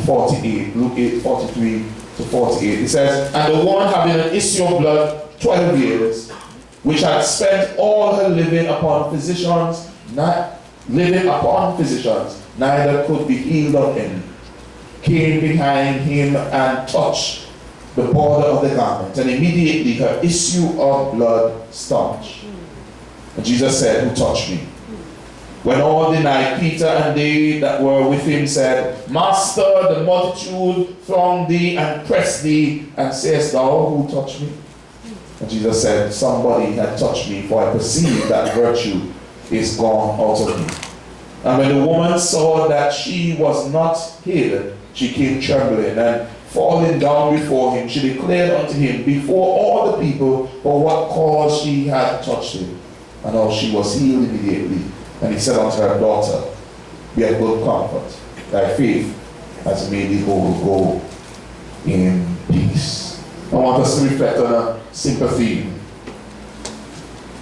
48. Luke 8, 43 to 48. It says, and the woman having an issue of blood 12 years, which had spent all her living upon physicians, neither could be healed of him, came behind him and touched the border of the garment, and immediately her issue of blood stopped. And Jesus said, who touched me? When all denied, Peter and they that were with him said, Master, the multitude throng thee and press thee, and sayest thou, who touched me? And Jesus said, somebody had touched me, for I perceive that virtue is gone out of me. And when the woman saw that she was not healed, she came trembling, and falling down before him, she declared unto him before all the people for what cause she had touched him, and how she was healed immediately. And he said unto her, daughter, be of good comfort, thy faith has made thee whole, go in peace. I want us to reflect on a simple theme.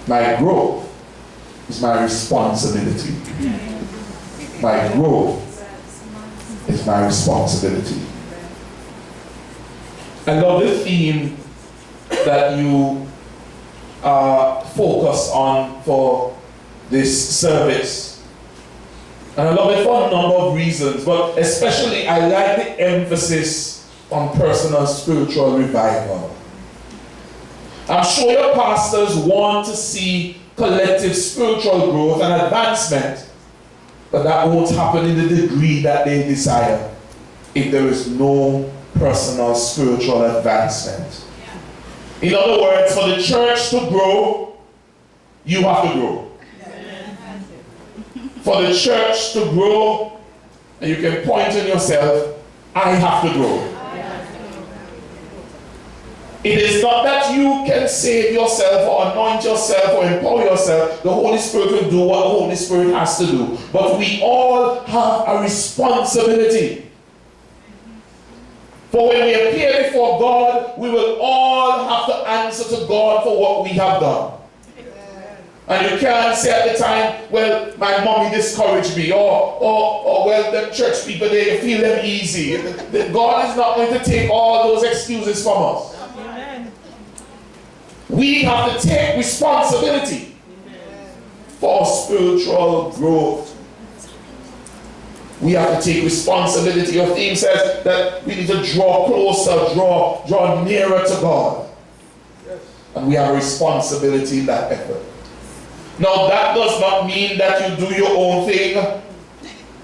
My growth is my responsibility. My growth is my responsibility. I love the theme that you focus on for this service. And I love it for a number of reasons, but especially I like the emphasis on personal spiritual revival. I'm sure your pastors want to see collective spiritual growth and advancement, but that won't happen in the degree that they desire if there is no personal spiritual advancement. In other words, for the church to grow, you have to grow. For the church to grow, and you can point on yourself, I have to grow. It is not that you can save yourself or anoint yourself or empower yourself. The Holy Spirit will do what the Holy Spirit has to do. But we all have a responsibility. For when we appear before God, we will all have to answer to God for what we have done. And you can't say at the time, well, my mommy discouraged me, or well, the church people, they feel them easy. God is not going to take all those excuses from us. Amen. We have to take responsibility for spiritual growth. We have to take responsibility. Your theme says that we need to draw closer, draw nearer to God. And we have a responsibility in that effort. Now, that does not mean that you do your own thing.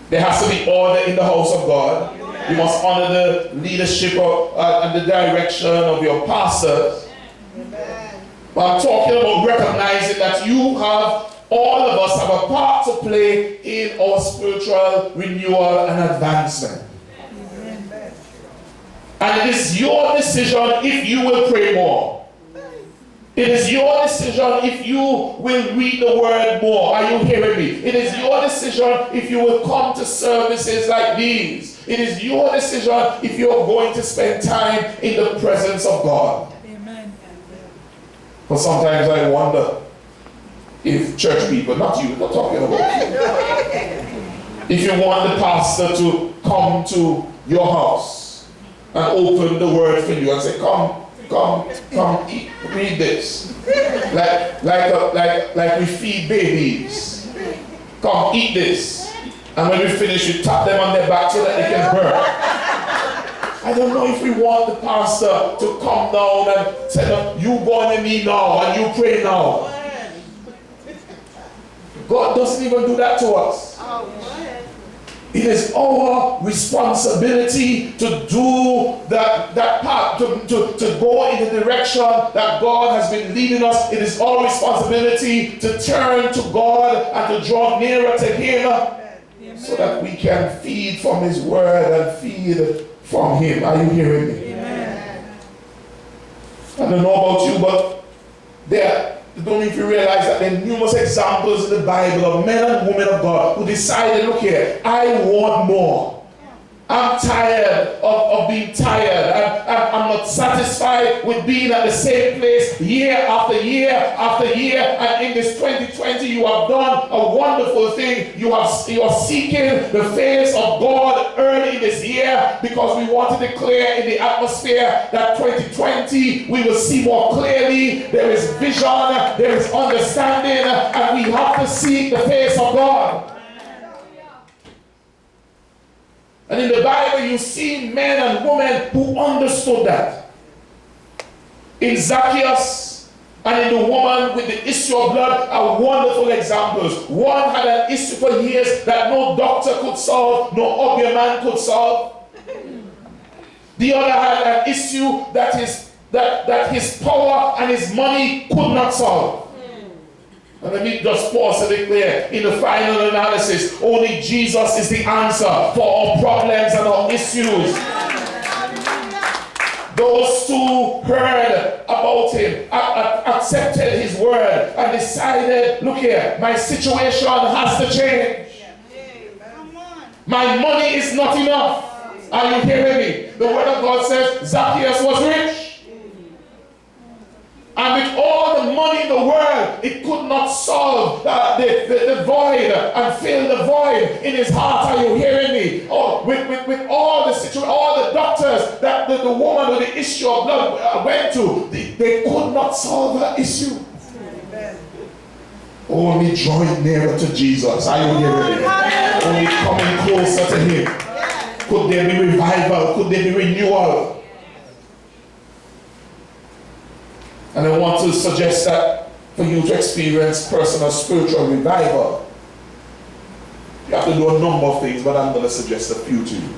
There has to be order in the house of God. You must honor the leadership and the direction of your pastors. But I'm talking about recognizing that you have, all of us have a part to play in our spiritual renewal and advancement. And it is your decision if you will pray more. It is your decision if you will read the word more. Are you hearing me? It is your decision if you will come to services like these. It is your decision if you're going to spend time in the presence of God. Amen. But sometimes I wonder if church people, not you, not talking about you, if you want the pastor to come to your house and open the word for you and say, come, eat, read this. Like we feed babies. Come, eat this. And when we finish, we tap them on their back so that they can burn. I don't know if we want the pastor to come down and say, no, you go on me now and you pray now. God doesn't even do that to us. It is our responsibility to do that part, to go in the direction that God has been leading us. It is our responsibility to turn to God and to draw nearer to Him. Amen. So that we can feed from His Word and feed from Him. Are you hearing me? Amen. I don't know about you, but I don't know if you realize that there are numerous examples in the Bible of men and women of God who decided, look here, I want more. I'm tired of being tired. I'm not satisfied with being at the same place year after year after year. And in this 2020, you have done a wonderful thing. You are seeking the face of God early this year, because we want to declare in the atmosphere that 2020 we will see more clearly. There is vision, there is understanding, and we have to seek the face of God. And in the Bible, you see men and women who understood that. In Zacchaeus and in the woman with the issue of blood are wonderful examples. One had an issue for years that no doctor could solve, no obvious man could solve. The other had an issue that his power and his money could not solve. And let me just pause to declare, in the final analysis, only Jesus is the answer for our problems and our issues. Those two heard about him, accepted his word, and decided, look here, my situation has to change. My money is not enough. Are you hearing me? The word of God says Zacchaeus was rich. And with all the money in the world, it could not solve the void and fill the void in his heart. Are you hearing me? Oh, with all the situation, all the doctors that the woman with the issue of blood went to, they could not solve her issue. Only drawing nearer to Jesus. Are you hearing me? Only coming closer to him. Could there be revival? Could there be renewal? And I want to suggest that for you to experience personal spiritual revival, you have to do a number of things, but I'm going to suggest a few to you,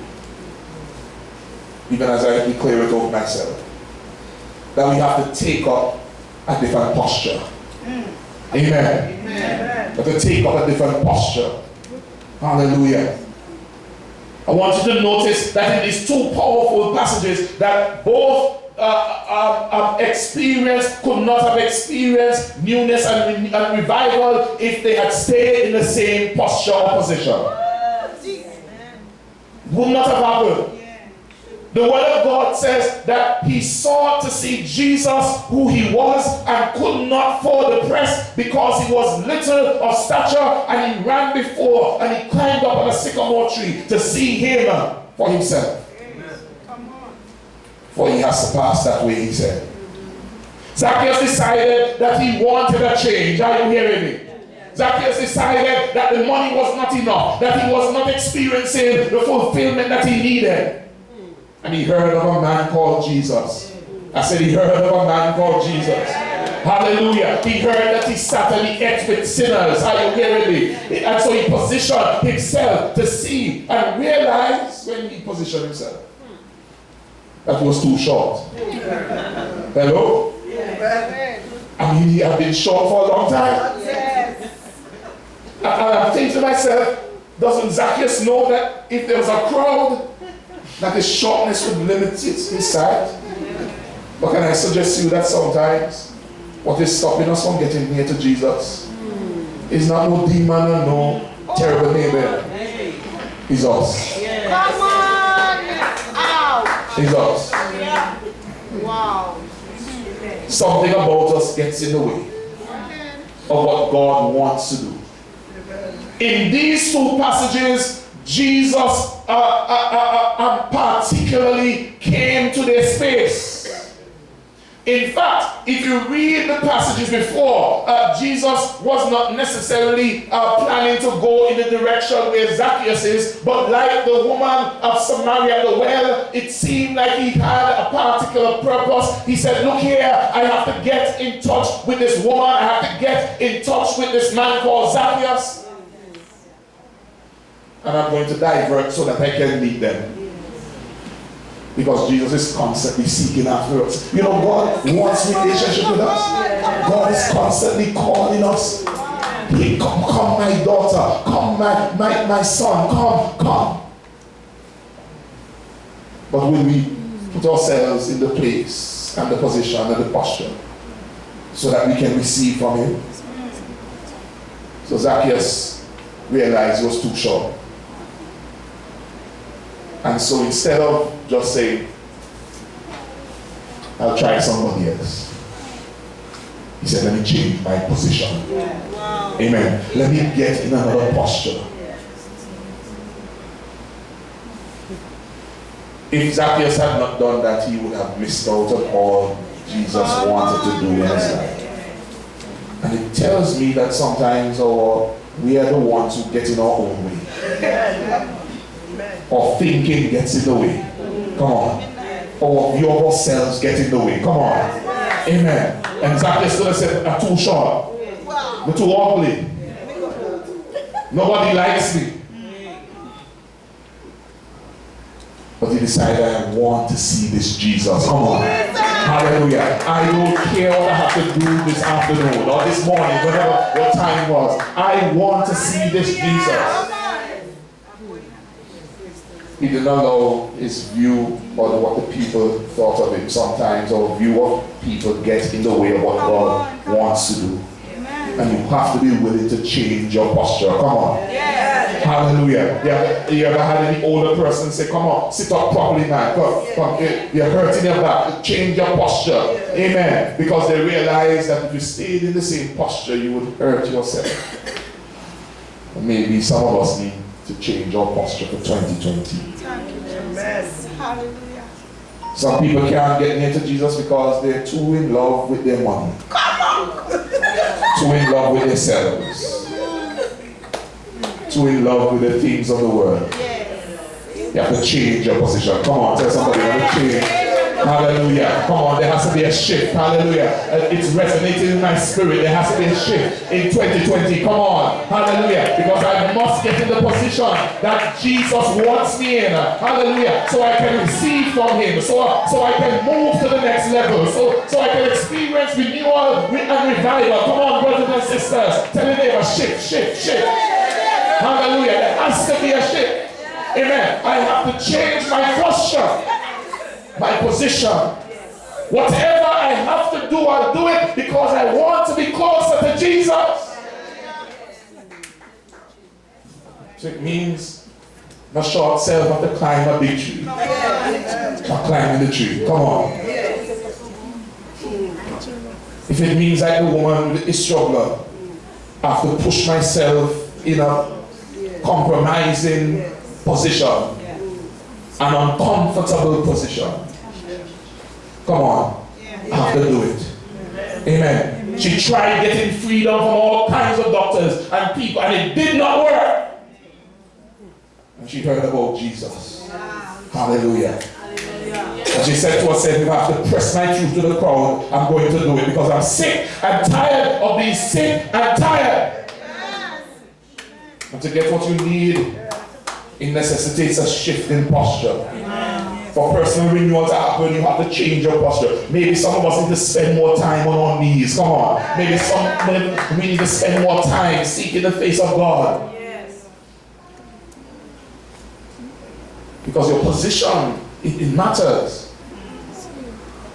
even as I declare it over myself. That we have to take up a different posture. Amen. Amen. But to take up a different posture. Hallelujah. I want you to notice that in these two powerful passages that both experience could not have experienced newness and revival if they had stayed in the same posture or position. Would not have happened. The word of God says that he sought to see Jesus who he was and could not forward the press because he was little of stature, and he ran before and he climbed up on a sycamore tree to see him for himself. For he has surpassed that way, he said. Zacchaeus decided that he wanted a change. Are you hearing me? Zacchaeus decided that the money was not enough, that he was not experiencing the fulfillment that he needed. And he heard of a man called Jesus. I said he heard of a man called Jesus. Hallelujah. He heard that he sat and he ate with sinners. Are you hearing me? And so he positioned himself to see and realize when he positioned himself that was too short. Hello? I mean, he had been short for a long time. And I'm thinking to myself, doesn't Zacchaeus know that if there was a crowd, that his shortness would limit his sight? But can I suggest to you that sometimes what is stopping us from getting near to Jesus is not no demon and no terrible neighbor. It's us. Come on! It's us. Wow. Something about us gets in the way of what God wants to do. In these two passages, Jesus particularly came to their space. In fact, if you read the passages before, Jesus was not necessarily planning to go in the direction where Zacchaeus is, but like the woman of Samaria at the well, it seemed like he had a particular purpose. He said, look here, I have to get in touch with this woman. I have to get in touch with this man called Zacchaeus. And I'm going to divert so that I can meet them. Because Jesus is constantly seeking after us. You know, God wants relationship with us. God is constantly calling us. Hey, come, my daughter. Come, my son. Come. But will we put ourselves in the place and the position and the posture so that we can receive from him? So Zacchaeus realized he was too short. And so instead of just saying, I'll try somebody else. He said, let me change my position. Wow. Amen. Let me get in another posture. If Zacchaeus had not done that, he would have missed out on all Jesus wanted to do in his life. And it tells me that sometimes we are the ones who get in our own way. Or thinking gets in the way. Come on. Or view of ourselves get in the way. Come on. Amen. And Zacchaeus could have said, I'm too short. I'm too ugly. Nobody likes me. But he decided, I want to see this Jesus. Come on. Hallelujah. I don't care what I have to do this afternoon or this morning, whatever what time was. I want to see this Jesus. He did not allow his view or what the people thought of him sometimes, or view of people get in the way of what God wants to do. And you have to be willing to change your posture. Come on. Hallelujah. You ever had any older person say, come on, sit up properly, man. Come. You're hurting your back. Change your posture. Amen. Because they realize that if you stayed in the same posture, you would hurt yourself. And maybe some of us need to change our posture for 2020. Amen. Hallelujah. Some people can't get near to Jesus because they're too in love with their money. Too in love with themselves. Too in love with the things of the world. You have to change your position. Come on, tell somebody you have to change. Hallelujah. Come on, there has to be a shift. Hallelujah. It's resonating in my spirit. There has to be a shift in 2020. Come on. Hallelujah. Because I must get in the position that Jesus wants me in. Hallelujah. So I can receive from him. So I can move to the next level. So I can experience renewal and revival. Come on, brothers and sisters. Tell your neighbor, shift. Hallelujah. There has to be a shift. Amen. I have to change my posture, my position. Whatever I have to do, I'll do it because I want to be closer to Jesus. So it means not short self, but to climb a big tree. Not climbing the tree. Come on. If it means like the woman with the struggler, I have to push myself in a compromising position, an uncomfortable position. Come on, I have to do it. Amen. She tried getting freedom from all kinds of doctors and people, and it did not work. And she heard about Jesus. Hallelujah. And she said to herself, if I have to press my truth to the crowd, I'm going to do it because I'm sick and tired of being sick and tired. And to get what you need, it necessitates a shift in posture. For personal renewal to happen, you have to change your posture. Maybe some of us need to spend more time on our knees. Come on. Maybe we need to spend more time seeking the face of God. Because your position, it matters.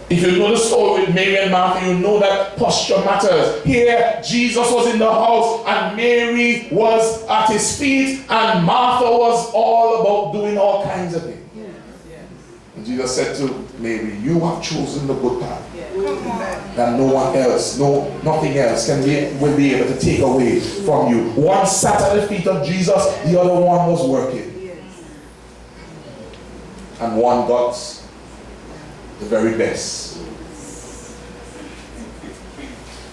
If you know the story with Mary and Martha, you know that posture matters. Here, Jesus was in the house and Mary was at his feet and Martha was all about doing all kinds of things. And Jesus said to Mary, you have chosen the good path. That no one else, nothing else will be able to take away from you. One sat at the feet of Jesus, the other one was working. And one got the very best.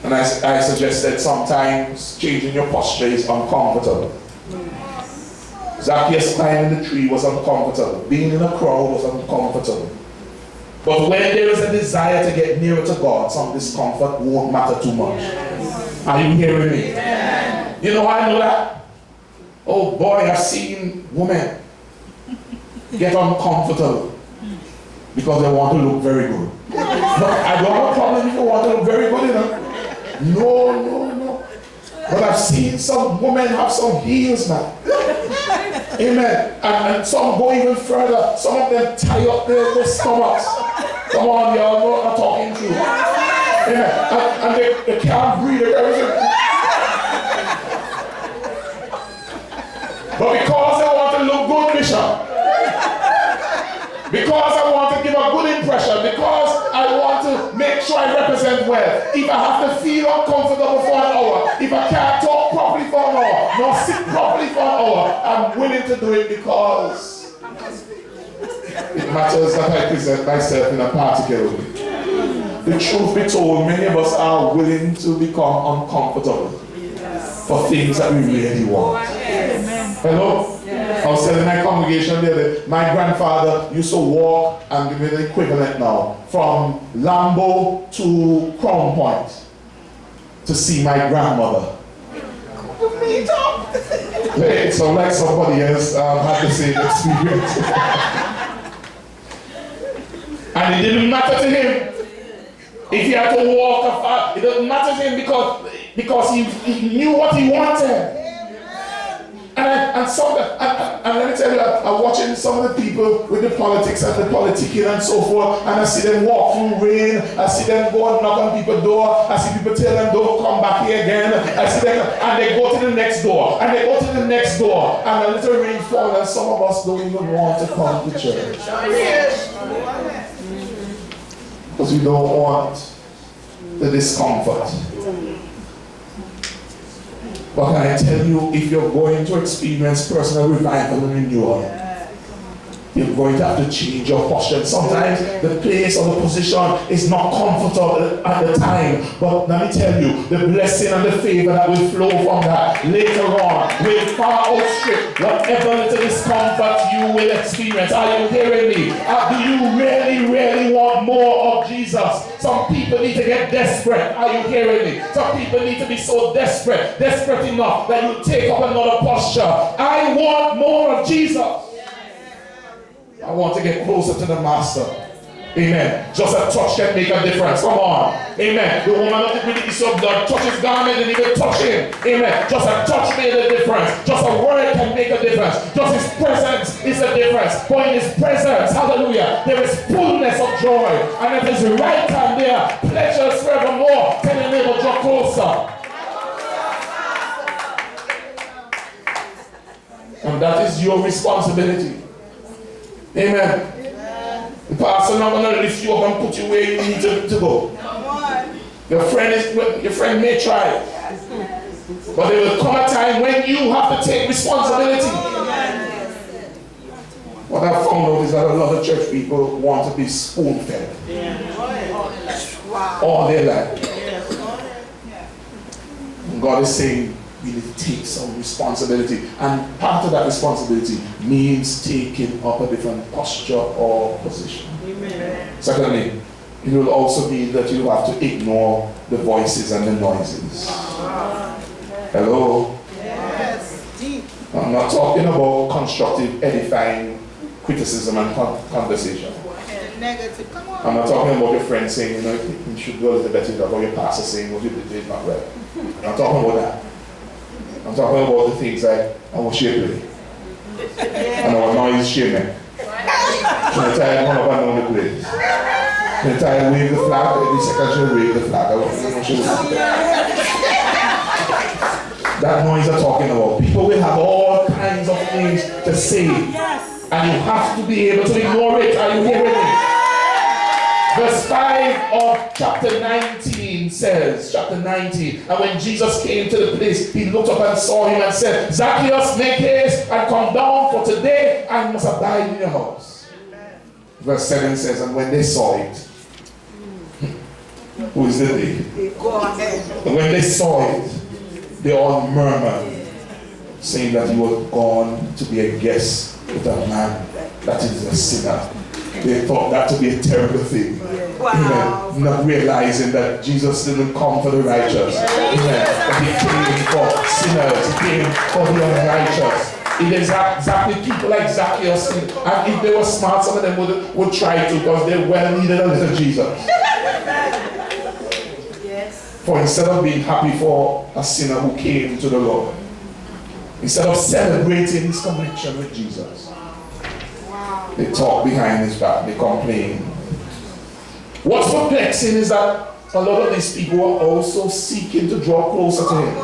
And I suggest that sometimes changing your posture is uncomfortable. Zacchaeus climbing the tree was uncomfortable. Being in a crowd was uncomfortable. But when there is a desire to get nearer to God, some discomfort won't matter too much. Are you hearing me? You know how I know that? Oh boy, I've seen women get uncomfortable because they want to look very good. No, I don't have a problem if you want to look very good, you know. No. But I've seen some women have some heels now. Amen. And some go even further. Some of them tie up their stomachs. Come on, y'all know what I'm talking to. Amen. And they can't breathe. But because I want to look good, Bishop, because I want to give a good impression, because I want sure I represent well. If I have to feel uncomfortable for an hour, if I can't talk properly for an hour, nor sit properly for an hour, I'm willing to do it because it matters that I present myself in a particular way. The truth be told, many of us are willing to become uncomfortable for things that we really want. Hello? I was telling my congregation the other day, my grandfather used to walk, and give me the equivalent now, from Lambo to Crown Point to see my grandmother. It sounds like somebody else had the same experience. And it didn't matter to him if he had to walk afar. It didn't matter to him because he knew what he wanted. And let me tell you, I'm watching some of the people with the politics and the politicking and so forth, and I see them walk through rain, I see them go and knock on people's door, I see people tell them don't come back here again, I see them, and they go to the next door, and they go to the next door, and a little rain falls, and some of us don't even want to come to church. Because we don't want the discomfort. But can I tell you, if you're going to experience personal revival and renewal, you're going to have to change your posture. Sometimes the place or the position is not comfortable at the time, but let me tell you, the blessing and the favor that will flow from that later on will far outstrip whatever little discomfort you will experience. Are you hearing me? Do you really, really want more of Jesus? Some people need to get desperate. Are you hearing me? Some people need to be so desperate enough that you take up another posture. I want more of Jesus. I want to get closer to the Master. Amen. Just a touch can make a difference. Come on. Amen. The woman of the issue of blood touch his garment and even touch him. Amen. Just a touch made a difference. Just a word can make a difference. Just his presence is a difference. For in his presence, hallelujah, there is fullness of joy. And at his right hand there are pleasures forevermore. Tell your neighbor, draw closer. And that is your responsibility. Amen. The pastor not going to lift you up and put you where you need to go. Your friend may try, but there will come a time when you have to take responsibility. What I found out is that a lot of church people want to be spoon-fed all their life. And God is saying, we need to take some responsibility, and part of that responsibility means taking up a different posture or position. Amen. Secondly, it will also mean that you have to ignore the voices and the noises. Hello? Yes. Deep. I'm not talking about constructive, edifying criticism and conversation. Negative. Come on. I'm not talking about your friend saying, you should go a little better, or your pastor saying what you did is not right. I'm not talking about that. I'm talking about the things like our shapely and our noise shaming. Can I tell you one of our known the place? Can I tell you wave the flag? Every second she'll wave the flag. That noise I'm talking about. People will have all kinds of things to say. And you have to be able to ignore it. Are you hearing me? Verse 5 of chapter 19 says, chapter 19, and when Jesus came to the place, he looked up and saw him and said, Zacchaeus, make haste and come down, for today I must abide in your house. Verse 7 says, and when they saw it, who is the they? And when they saw it, they all murmured, saying that he was gone to be a guest with a man that is a sinner. They thought that to be a terrible thing. Wow. Amen. Not realizing that Jesus didn't come for the righteous. Amen. But he came for sinners. He came for the unrighteous. It is exactly people like Zacchaeus. And if they were smart, some of them would try to, because they well needed a little Jesus. Yes. For instead of being happy for a sinner who came to the Lord, instead of celebrating his connection with Jesus, they talk behind his back, they complain. What's perplexing is that a lot of these people are also seeking to draw closer to him.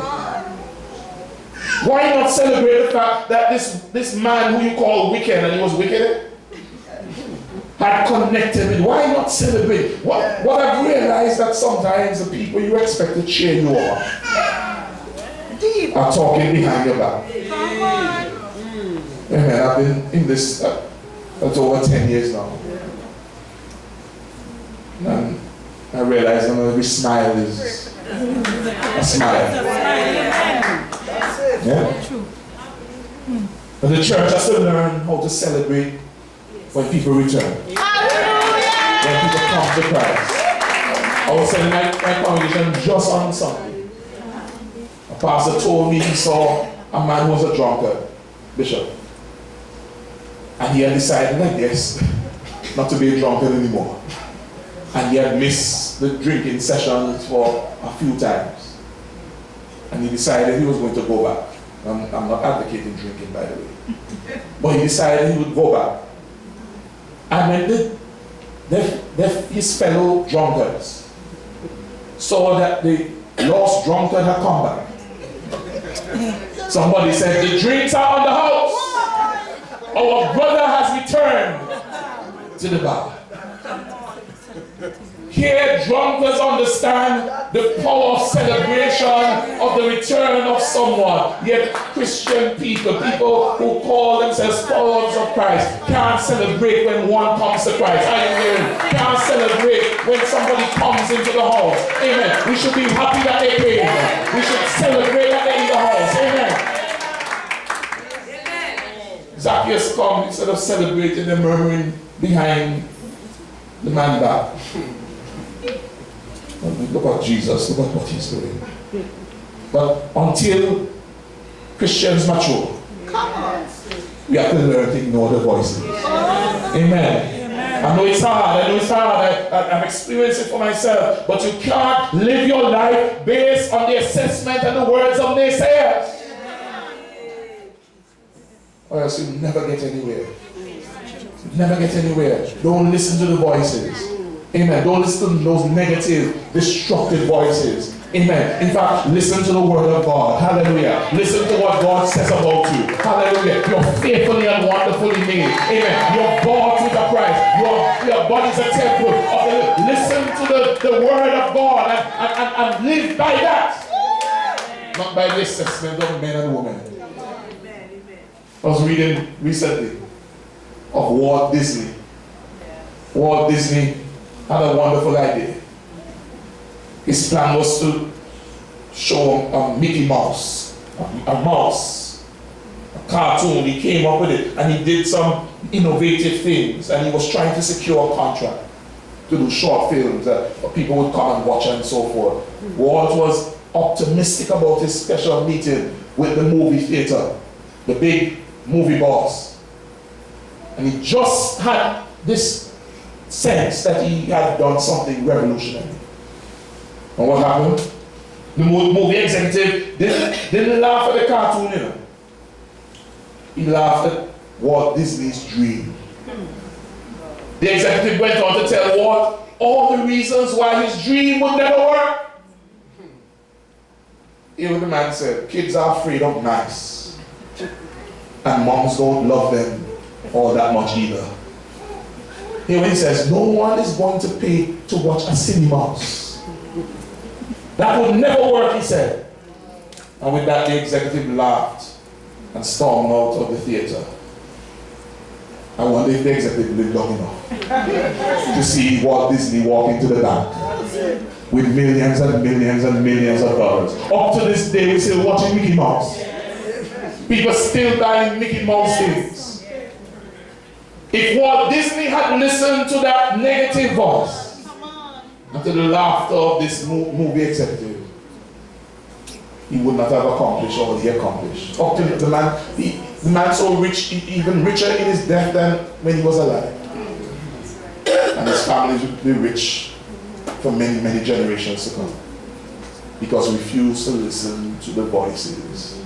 Why not celebrate the fact that this man who you call wicked, and he was wicked? had connected with. Why not celebrate? What I've realized that sometimes the people you expect to cheer you on are talking behind your back. Amen. I've been in this that's over 10 years now. And I realize that every smile is a smile. Yeah? But the church has to learn how to celebrate when people return. When people come to Christ. I was telling my congregation just on Sunday. A pastor told me he saw a man who was a drunkard, bishop. And he had decided, I guess, not to be a drunkard anymore. And he had missed the drinking sessions for a few times. And he decided he was going to go back. I'm not advocating drinking, by the way. But he decided he would go back. And when his fellow drunkards saw that the lost drunkard had come back, somebody said, the drinks are on the house. Our brother has returned to the bar. Here, drunkards understand the power of celebration of the return of someone. Yet Christian people who call themselves followers of Christ, can't celebrate when one comes to Christ. Can't celebrate when somebody comes into the house. Amen. We should be happy that they came. We should celebrate that they're in the house. Amen. Zacchaeus come, instead of celebrating, they're murmuring behind the man back. Look at Jesus, look at what he's doing. But until Christians mature, we have to learn to ignore the voices. Amen. I know it's hard, I'm experiencing it for myself, but you can't live your life based on the assessment and the words of naysayers. Or else you'll never get anywhere. Never get anywhere. Don't listen to the voices. Amen. Don't listen to those negative, destructive voices. Amen. In fact, listen to the word of God. Hallelujah. Listen to what God says about you. Hallelujah. You're fearfully and wonderfully made. Amen. You're bought with a price. Your body's a temple of the Lord. Listen to the word of God and live by that. Not by the assessment of men and women. I was reading recently of Walt Disney. Walt Disney had a wonderful idea. His plan was to show a Mickey Mouse, a mouse, a cartoon. He came up with it and he did some innovative things and he was trying to secure a contract to do short films that people would come and watch and so forth. Walt was optimistic about his special meeting with the movie theater, the big movie boss. And he just had this sense that he had done something revolutionary. And what happened? The movie executive didn't laugh at the cartoon, you know. He laughed at Walt Disney's dream. The executive went on to tell Walt all the reasons why his dream would never work. Even the man said, kids are afraid of mice. And moms don't love them all that much either. Here when he says, no one is going to pay to watch a silly mouse. That would never work, he said. And with that, the executive laughed and stormed out of the theater. I wonder if the executive lived long enough to see Walt Disney walk into the bank with millions and millions and millions of dollars. Up to this day, we're still watching Mickey Mouse. People still buying Mickey Mouse things. If Walt Disney had listened to that negative voice and to the laughter of this movie executive, he would not have accomplished all he accomplished. Up to the man so rich, even richer in his death than when he was alive. And his family would be rich for many, many generations to come. Because he refused to listen to the voices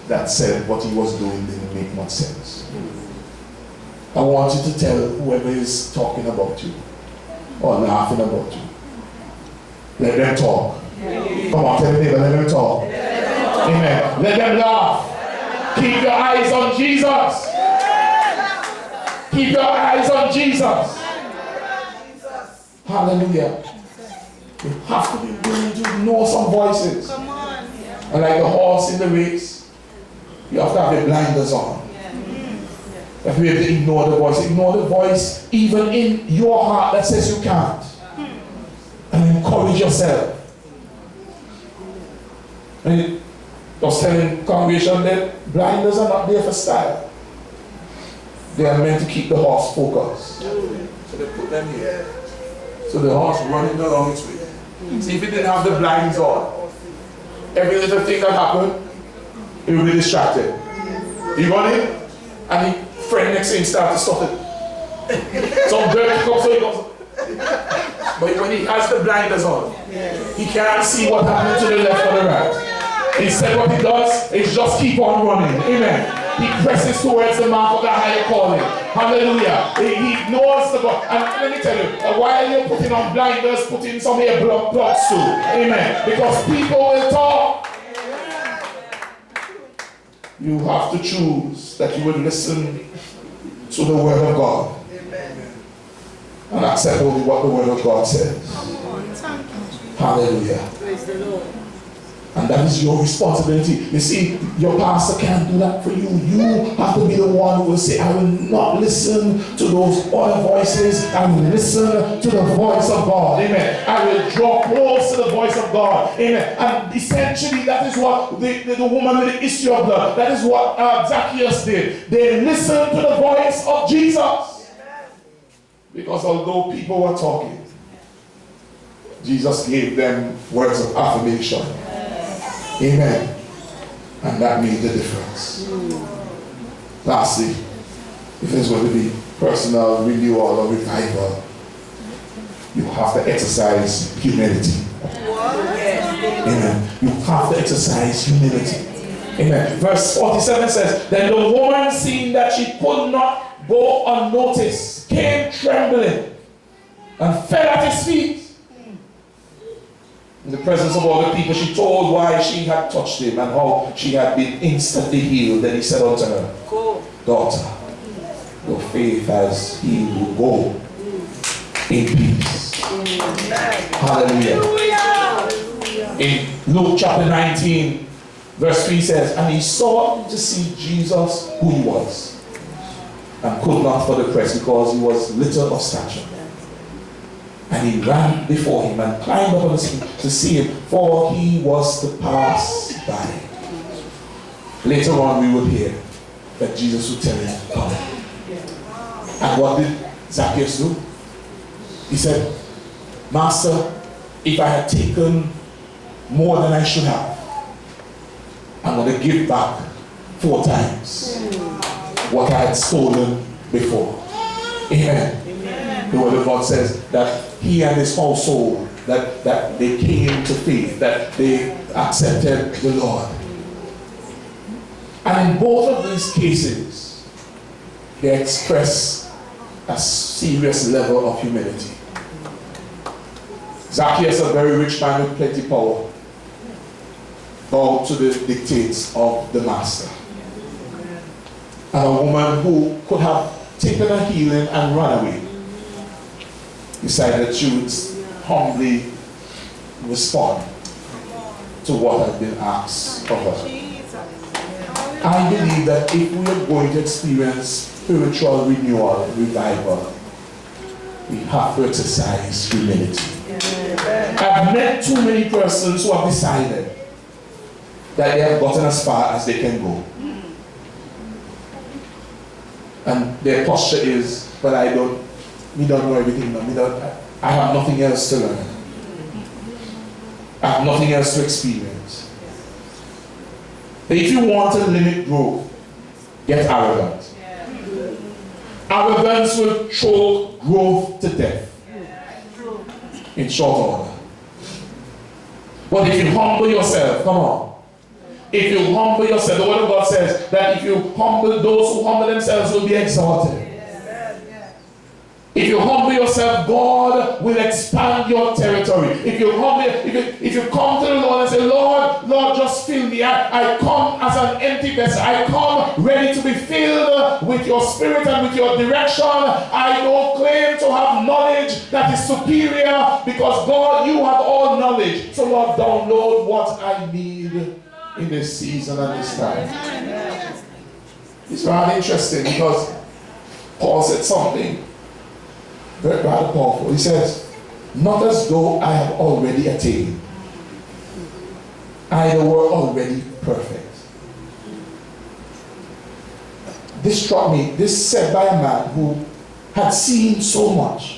that said what he was doing didn't make much sense. I want you to tell whoever is talking about you or laughing about you, let them talk. Come on, tell the neighbor, let them talk. Amen. Let them laugh. Keep your eyes on Jesus. Keep your eyes on Jesus. Hallelujah. You have to be willing to know some voices. Come on. And like the horse in the race, you have to have your blinders on. You have to be able to ignore the voice. Ignore the voice even in your heart that says you can't. And encourage yourself. And I was telling the congregation that blinders are not there for style. They are meant to keep the horse focused. So they put them here. So the horse running along its way. See, if it didn't have the blinds on, every little thing that happened, he will be distracted. He run in, and the friend next to him starts to stop it. Some dirt comes, so he goes. But when he has the blinders on, he can't see what happened to the left or the right. Instead, what he does is just keep on running. Amen. He presses towards the mark of the higher calling. Hallelujah. He ignores the God. And let me tell you, while you're putting on blinders, put in some ear plugs too. Amen. Because people will talk. You have to choose that you will listen to the word of God. And accept only what the word of God says. Hallelujah. Praise the Lord. And that is your responsibility. You see, your pastor can't do that for you. You have to be the one who will say, I will not listen to those other voices. I will listen to the voice of God. Amen. I will draw close to the voice of God. Amen. And essentially, that is what the woman with the issue of blood, that is what Zacchaeus did. They listened to the voice of Jesus. Because although people were talking, Jesus gave them words of affirmation. Amen. And that made the difference. Lastly, if there's going to be personal renewal or revival, you have to exercise humility. Amen. You have to exercise humility. Amen. Verse 47 says, then the woman, seeing that she could not go unnoticed, came trembling and fell at his feet. In the presence of all the people, she told why she had touched him and how she had been instantly healed. Then he said unto her, daughter, your faith has healed you. Go in peace. Hallelujah. In Luke chapter 19, verse 3 says, and he sought to see Jesus who he was, and could not for the press, because he was little of stature. And he ran before him and climbed up on the seat to see him, for he was to pass by. Later on we would hear that Jesus would tell him, come. And what did Zacchaeus do? He said, Master, if I had taken more than I should have, I'm going to give back 4 times what I had stolen before. Amen. The word of God says that he and his household, that they came to faith, that they accepted the Lord. And in both of these cases, they express a serious level of humility. Zacchaeus, a very rich man with plenty of power, bowed to the dictates of the master. And a woman who could have taken a healing and run away decided that she would humbly respond to what had been asked of her. I believe that if we are going to experience spiritual renewal, revival, we have to exercise humility. I've met too many persons who have decided that they have gotten as far as they can go. And their posture is, but we don't know everything now. I have nothing else to learn. I have nothing else to experience. But if you want to limit growth, get arrogant. Arrogance will choke growth to death in short order. But if you humble yourself, come on. If you humble yourself, the word of God says that if you humble, those who humble themselves will be exalted. If you humble yourself, yourself, God will expand your territory. If you come here, if you come to the Lord and say, Lord, just fill me. I come as an empty vessel. I come ready to be filled with your spirit and with your direction. I don't claim to have knowledge that is superior, because God, you have all knowledge. So Lord, download what I need in this season and this time. It's rather interesting, because Paul said something very rather powerful. He says, not as though I have already attained. I were already perfect. This struck me. This said by a man who had seen so much.